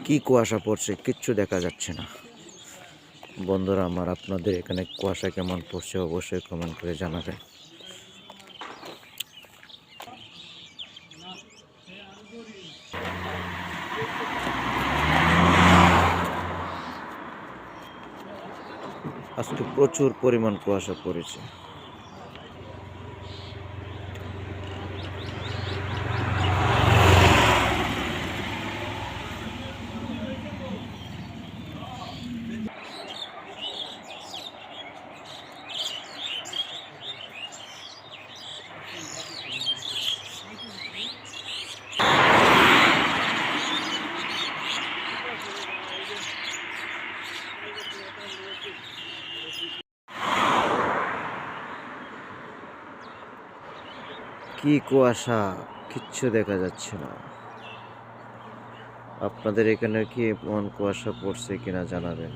কি কুয়াশা পড়ছে, কিচ্ছু দেখা যাচ্ছে না। বন্ধুরা আমার, আপনাদের এখানে কুয়াশা কেমন পড়ছে অবশ্যই কমেন্ট করে জানাবেন। আজকে প্রচুর পরিমাণ কুয়াশা পড়েছে। কি কুয়াশা, কিচ্ছু দেখা যাচ্ছে না। আপনাদের এখানে কি এমন কুয়াশা পড়ছে কিনা জানাবেন।